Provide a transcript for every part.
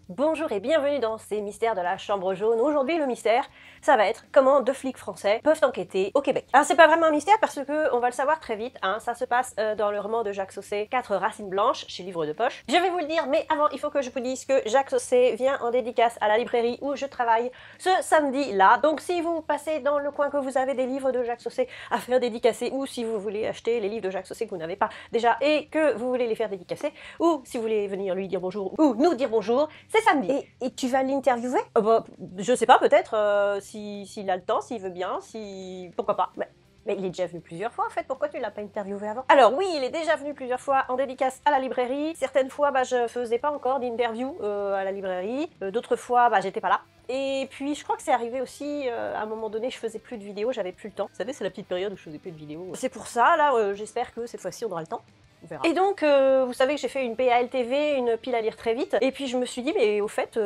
Bonjour et bienvenue dans ces mystères de la chambre jaune. Aujourd'hui le mystère, ça va être comment deux flics français peuvent enquêter au Québec. Alors c'est pas vraiment un mystère parce que on va le savoir très vite, hein. Ça se passe dans le roman de Jacques Saussé, 4 racines blanches, chez Livre de Poche. Je vais vous le dire, mais avant il faut que je vous dise que Jacques Saussé vient en dédicace à la librairie où je travaille ce samedi là. Donc si vous passez dans le coin que vous avez des livres de Jacques Saussé à faire dédicacer, ou si vous voulez acheter les livres de Jacques Saussé que vous n'avez pas déjà et que vous voulez les faire dédicacer, ou si vous voulez venir lui dire bonjour ou nous dire bonjour, c'est samedi. Et tu vas l'interviewer? Je sais pas, peut-être, s'il a le temps, s'il veut bien, pourquoi pas. Mais il est déjà venu plusieurs fois en fait, pourquoi tu l'as pas interviewé avant? Alors oui, il est déjà venu plusieurs fois en dédicace à la librairie. Certaines fois, je faisais pas encore d'interview à la librairie. D'autres fois, j'étais pas là. Et puis je crois que c'est arrivé aussi, à un moment donné, je faisais plus de vidéos, j'avais plus le temps. Vous savez, c'est la petite période où je faisais plus de vidéos. C'est pour ça, là, j'espère que cette fois-ci on aura le temps. On verra. Et donc, vous savez que j'ai fait une PALTV, une pile à lire très vite, et puis je me suis dit, mais au fait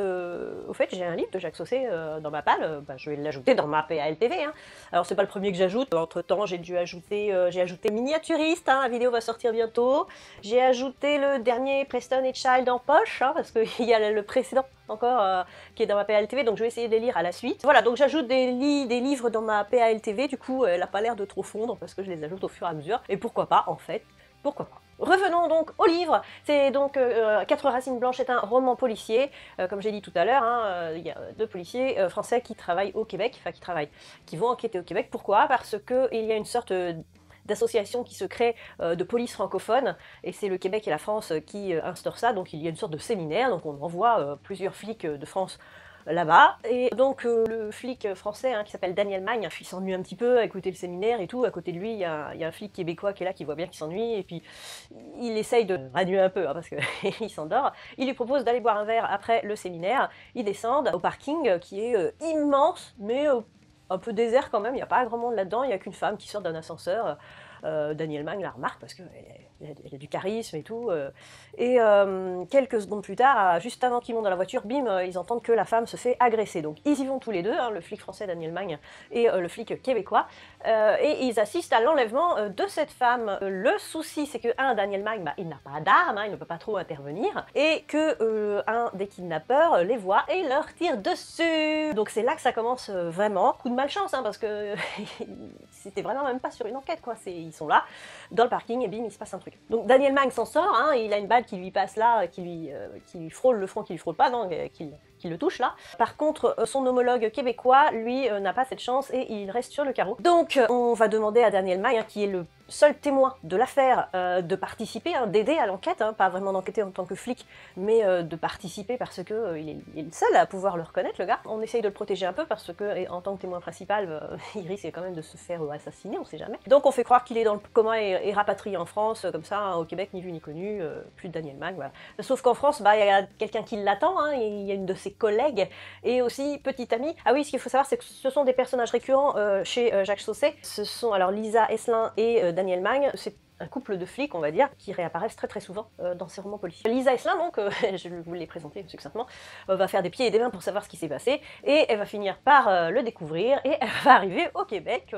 j'ai un livre de Jacques Saussé dans ma palle, je vais l'ajouter dans ma PALTV. Hein. Alors c'est pas le premier que j'ajoute, entre temps j'ai dû ajouter, j'ai ajouté Miniaturiste, hein, la vidéo va sortir bientôt, j'ai ajouté le dernier Preston et Child en poche, hein, parce qu'il y a le précédent encore qui est dans ma PALTV, donc je vais essayer de les lire à la suite. Voilà, donc j'ajoute des livres dans ma PALTV, du coup elle a pas l'air de trop fondre, parce que je les ajoute au fur et à mesure, et pourquoi pas en fait. Pourquoi pas. Revenons donc au livre. C'est donc 4 racines blanches est un roman policier. Comme j'ai dit tout à l'heure, hein, il y a deux policiers français qui travaillent au Québec, qui vont enquêter au Québec. Pourquoi? Parce qu'il y a une sorte d'association qui se crée de police francophone, et c'est le Québec et la France qui instaurent ça, donc il y a une sorte de séminaire, donc on envoie plusieurs flics de France là-bas, et donc le flic français qui s'appelle Daniel Magne, il s'ennuie un petit peu à écouter le séminaire et tout. À côté de lui il y a un flic québécois qui est là, qui voit bien qu'il s'ennuie, et puis il essaye de radier un peu parce qu'il s'endort. Il lui propose d'aller boire un verre après le séminaire. Ils descendent au parking qui est immense, mais un peu désert quand même, il n'y a pas grand monde là-dedans, il n'y a qu'une femme qui sort d'un ascenseur. Daniel Magne la remarque parce qu'elle a du charisme et tout. Et quelques secondes plus tard, juste avant qu'ils montent dans la voiture, bim, ils entendent que la femme se fait agresser. Donc ils y vont tous les deux, le flic français Daniel Magne et le flic québécois, et ils assistent à l'enlèvement de cette femme. Le souci, c'est que Daniel Magne, il n'a pas d'arme, il ne peut pas trop intervenir, et que un des kidnappeurs les voit et leur tire dessus. Donc c'est là que ça commence vraiment. Coup de malchance, parce que c'était vraiment même pas sur une enquête, quoi. Ils sont là, dans le parking, et bim, il se passe un truc. Donc Daniel Magne s'en sort, il a une balle qui lui passe là, qui lui frôle le front, qui lui frôle pas, non, qui le touche là. Par contre, son homologue québécois, lui, n'a pas cette chance et il reste sur le carreau. Donc on va demander à Daniel Magne, qui est le seul témoin de l'affaire, de participer, d'aider à l'enquête, pas vraiment d'enquêter en tant que flic, mais de participer parce que il est le seul à pouvoir le reconnaître, le gars. On essaye de le protéger un peu parce que, en tant que témoin principal, il risque quand même de se faire assassiner, on sait jamais. Donc on fait croire qu'il est dans le coma et rapatrié en France, comme ça, au Québec, ni vu ni connu, plus de Daniel Magne, voilà. Sauf qu'en France, il y a quelqu'un qui l'attend, il y a une de ses collègues, et aussi petite amie. Ah oui, ce qu'il faut savoir, c'est que ce sont des personnages récurrents chez Jacques Saussé. Ce sont alors Lisa Esselin et Daniel Magne. C'est un couple de flics, on va dire, qui réapparaissent très très souvent dans ces romans policiers. Lisa Esselin, donc, je vous l'ai présenté succinctement, va faire des pieds et des mains pour savoir ce qui s'est passé, et elle va finir par le découvrir, et elle va arriver au Québec.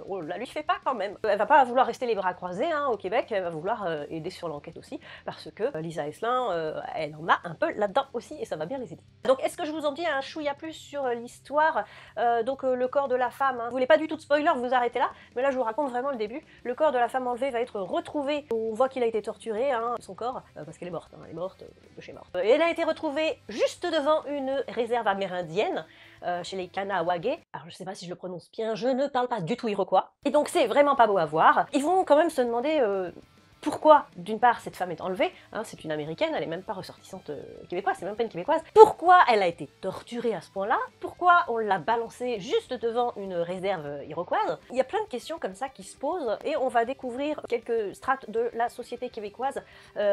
On la lui fait pas quand même. Elle va pas vouloir rester les bras croisés au Québec, elle va vouloir aider sur l'enquête aussi, parce que Lisa Esselin, elle en a un peu là-dedans aussi, et ça va bien les aider. Donc est-ce que je vous en dis un chouïa plus sur l'histoire? Donc le corps de la femme, vous voulez pas du tout de spoiler, vous arrêtez là, mais là je vous raconte vraiment le début. Le corps de la femme enlevée va être retrouvé. On voit qu'il a été torturé, son corps, parce qu'elle est morte, elle est morte de chez morte. Et elle a été retrouvée juste devant une réserve amérindienne, chez les Kanawagé. Alors je sais pas si je le prononce bien, je ne parle pas du tout iroquois. Et donc c'est vraiment pas beau à voir. Ils vont quand même se demander pourquoi, d'une part, cette femme est enlevée, c'est une américaine, elle est même pas ressortissante québécoise, c'est même pas une québécoise. Pourquoi elle a été torturée à ce point-là? Pourquoi on l'a balancée juste devant une réserve iroquoise? Il y a plein de questions comme ça qui se posent, et on va découvrir quelques strates de la société québécoise,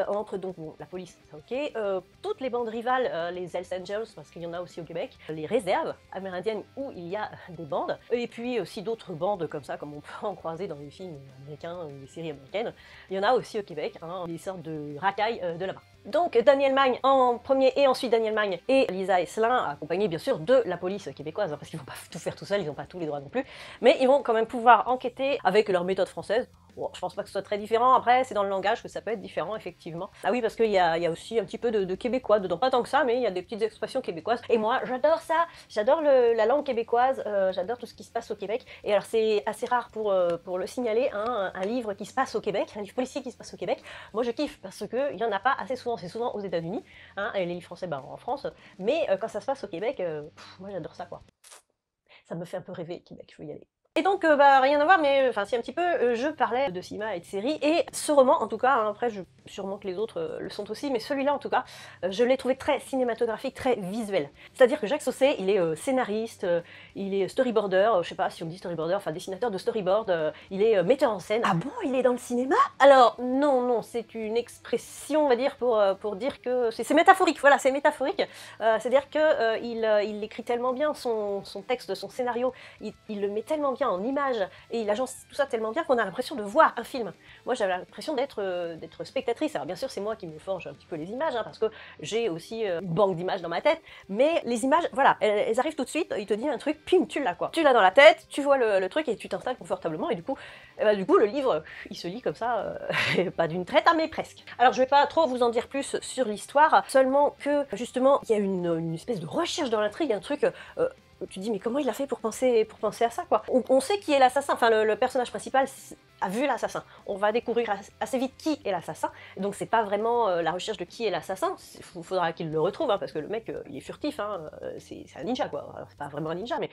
entre donc la police, ok, toutes les bandes rivales, les Hells Angels, parce qu'il y en a aussi au Québec, les réserves amérindiennes où il y a des bandes, et puis aussi d'autres bandes comme ça, comme on peut en croiser dans les films américains ou les séries américaines. Il y en a aussi au Québec, des sortes de racailles de là-bas. Donc Daniel Magne en premier, et ensuite Daniel Magne et Lisa Esselin, accompagnés bien sûr de la police québécoise, parce qu'ils vont pas tout faire tout seuls, ils n'ont pas tous les droits non plus, mais ils vont quand même pouvoir enquêter avec leur méthode française. Bon, je pense pas que ce soit très différent, après c'est dans le langage que ça peut être différent effectivement. Ah oui, parce qu'il y a aussi un petit peu de québécois dedans, pas tant que ça, mais il y a des petites expressions québécoises. Et moi j'adore ça, j'adore la langue québécoise, j'adore tout ce qui se passe au Québec. Et alors c'est assez rare pour le signaler, hein, un livre qui se passe au Québec, un livre policier qui se passe au Québec. Moi je kiffe parce qu'il n'y en a pas assez souvent, c'est souvent aux États-Unis, hein, et les livres français en France, mais quand ça se passe au Québec, moi j'adore ça quoi. Ça me fait un peu rêver Québec, je veux y aller. Et donc, rien à voir, mais enfin si un petit peu, je parlais de cinéma et de séries, et ce roman en tout cas, hein, après sûrement que les autres le sont aussi, mais celui-là en tout cas, je l'ai trouvé très cinématographique, très visuel. C'est-à-dire que Jacques Sausset, il est scénariste, il est storyboarder, je sais pas si on dit storyboarder, enfin dessinateur de storyboard, il est metteur en scène. Ah bon, il est dans le cinéma? Alors non, c'est une expression, on va dire, pour dire que c'est métaphorique, voilà, c'est métaphorique. C'est-à-dire que il écrit tellement bien son texte, son scénario, il le met tellement bien en image et il agence tout ça tellement bien qu'on a l'impression de voir un film. Moi j'avais l'impression d'être spectatrice. Alors bien sûr c'est moi qui me forge un petit peu les images, hein, parce que j'ai aussi une banque d'images dans ma tête, mais les images, voilà, elles arrivent tout de suite, il te dit un truc, pim, tu l'as quoi. Tu l'as dans la tête, tu vois le truc et tu t'installes confortablement et du coup le livre, il se lit comme ça, pas d'une traite, hein, mais presque. Alors je vais pas trop vous en dire plus sur l'histoire, seulement que justement il y a une espèce de recherche dans l'intrigue, un truc... tu te dis mais comment il a fait pour penser à ça quoi. On sait qui est l'assassin, enfin le personnage principal a vu l'assassin. On va découvrir assez vite qui est l'assassin, donc c'est pas vraiment la recherche de qui est l'assassin, il faudra qu'il le retrouve, hein, parce que le mec il est furtif, hein, c'est un ninja quoi. Alors c'est pas vraiment un ninja, mais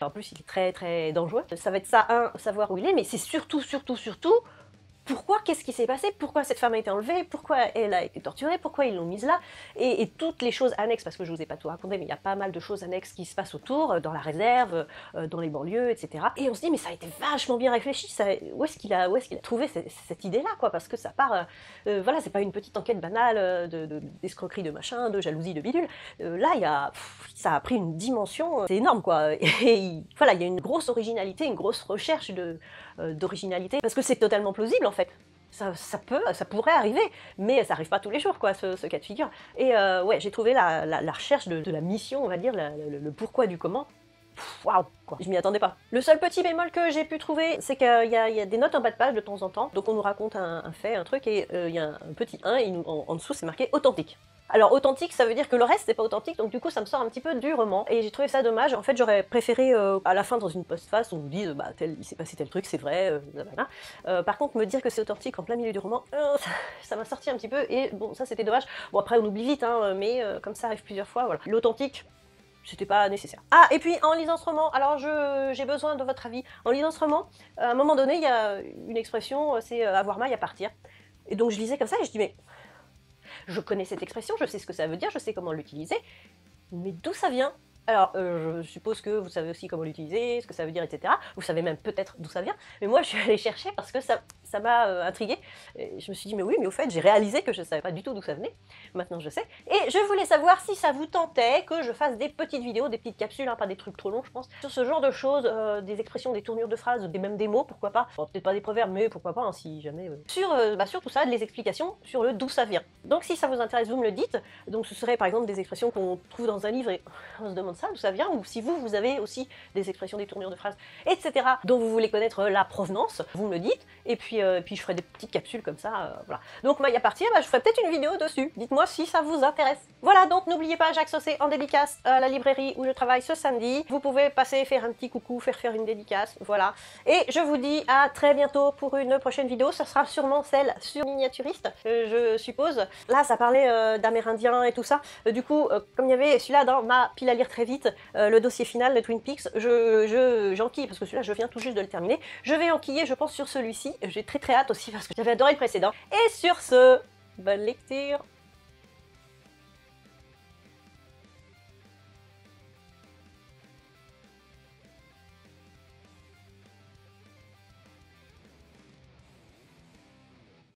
en plus il est très très dangereux. Ça va être ça, savoir où il est, mais c'est surtout pourquoi, qu'est-ce qui s'est passé, pourquoi cette femme a été enlevée, pourquoi elle a été torturée, pourquoi ils l'ont mise là, et toutes les choses annexes, parce que je vous ai pas tout raconté, mais il y a pas mal de choses annexes qui se passent autour, dans la réserve, dans les banlieues, etc. Et on se dit, mais ça a été vachement bien réfléchi, où est-ce qu'il a trouvé cette idée-là, quoi, parce que ça part, voilà, c'est pas une petite enquête banale d'escroquerie de machin, de jalousie, de bidule. Là, ça a pris une dimension, c'est énorme, quoi, et voilà, il y a une grosse originalité, une grosse recherche d'originalité, parce que c'est totalement plausible, en fait. Ça pourrait arriver, mais ça arrive pas tous les jours, quoi, ce cas de figure. Et ouais, j'ai trouvé la recherche de la mission, on va dire, le pourquoi du comment. Waouh, quoi. Je m'y attendais pas. Le seul petit bémol que j'ai pu trouver, c'est qu'il y a des notes en bas de page de temps en temps. Donc on nous raconte un fait, un truc, et il y a un petit 1, et en dessous c'est marqué authentique. Alors authentique, ça veut dire que le reste c'est pas authentique, donc du coup ça me sort un petit peu du roman, et j'ai trouvé ça dommage. En fait j'aurais préféré à la fin dans une postface on nous dise bah il s'est passé tel truc, c'est vrai, voilà. Par contre me dire que c'est authentique en plein milieu du roman, ça m'a sorti un petit peu, et bon ça c'était dommage. Bon après on oublie vite, hein, mais comme ça arrive plusieurs fois, voilà. L'authentique, c'était pas nécessaire. Ah, et puis en lisant ce roman, alors j'ai besoin de votre avis. En lisant ce roman, à un moment donné il y a une expression, c'est avoir maille à partir. Et donc je lisais comme ça et je dis mais... Je connais cette expression, je sais ce que ça veut dire, je sais comment l'utiliser, mais d'où ça vient? Alors, je suppose que vous savez aussi comment l'utiliser, ce que ça veut dire, etc. Vous savez même peut-être d'où ça vient, mais moi je suis allée chercher parce que ça m'a intriguée. Et je me suis dit, mais oui, mais au fait, j'ai réalisé que je ne savais pas du tout d'où ça venait. Maintenant je sais. Et je voulais savoir si ça vous tentait que je fasse des petites vidéos, des petites capsules, hein, pas des trucs trop longs, je pense, sur ce genre de choses, des expressions, des tournures de phrases, même des mots, pourquoi pas. Bon, peut-être pas des proverbes, mais pourquoi pas, hein, si jamais. Sur tout ça, des explications sur le d'où ça vient. Donc si ça vous intéresse, vous me le dites. Donc ce serait par exemple des expressions qu'on trouve dans un livre et on se demande ça, d'où ça vient, ou si vous avez aussi des expressions, des tournures de phrases, etc. dont vous voulez connaître la provenance, vous me le dites, et puis je ferai des petites capsules comme ça, voilà. Donc maille à partir, je ferai peut-être une vidéo dessus, dites-moi si ça vous intéresse. Voilà, donc n'oubliez pas Jacques Sausset en dédicace à la librairie où je travaille ce samedi. Vous pouvez passer faire un petit coucou, faire une dédicace, voilà. Et je vous dis à très bientôt pour une prochaine vidéo, ça sera sûrement celle sur miniaturiste, je suppose. Là, ça parlait d'Amérindiens et tout ça, du coup, comme il y avait celui-là dans ma pile à lire très vite, le dossier final de Twin Peaks, j'enquille, parce que celui-là, je viens tout juste de le terminer. Je vais enquiller, je pense, sur celui-ci. J'ai très hâte aussi, parce que j'avais adoré le précédent. Et sur ce, bonne lecture!